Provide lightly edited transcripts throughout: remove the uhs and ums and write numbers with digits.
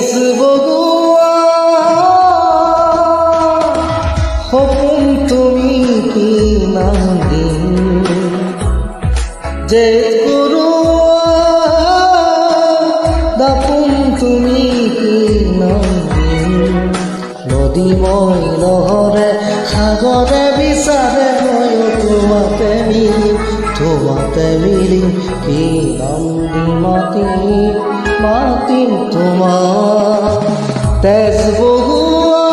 তেজ বগুৱা সপোন তুমি কিমান দিন যে কৰোৱা দাপোন তুমি কিমান দিন নদীময় লহৰে সাগৰে বিচাৰে মই তোমাতে মিলিম কিমান দিন মাতিম তোমাক তেজ বগুৱা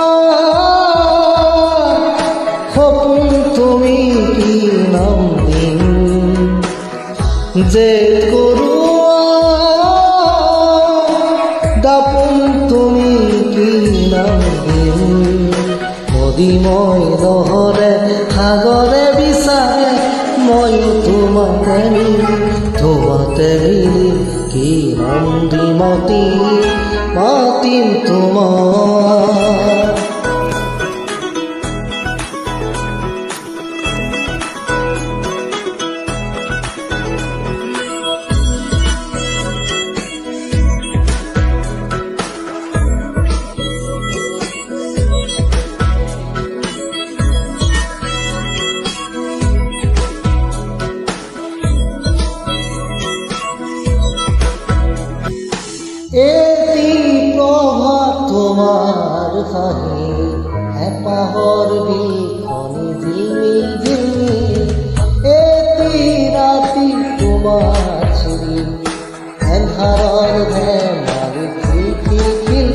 সপোন তুমি কিমান দিন যে কৰোৱা দাপোন তুমি কিমান দিন নদীময় লহৰে সাগৰে বিচাৰে ময়ো তোমাতে মিলিম কিমান দিন মাতিম তোমাক এটি প্রভাত তোমার হাঁহি হেঁপাহর বিখনি ঝিলমিল এটি রাতি তোমার ছুরি এন্ধারর ধেমালি খিলখিল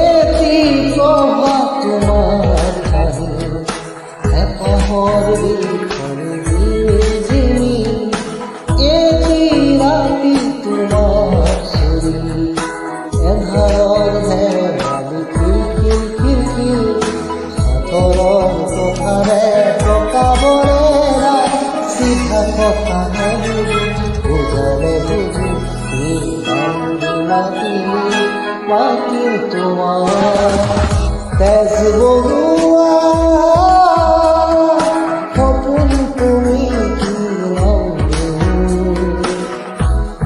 এটি প্রভাত তোমার এটি রাতি তোমার ছুরি এন্ধাৰৰ ধেমালি খিলখিল সাঁথৰৰ কথাৰে প্ৰকাবৰে চিধা কথাহে বুজালে বুজি মাতিম তোমাৰ তেজ বগুৱা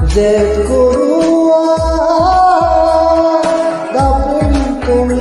যে কৰোৱা দাপোন তুমি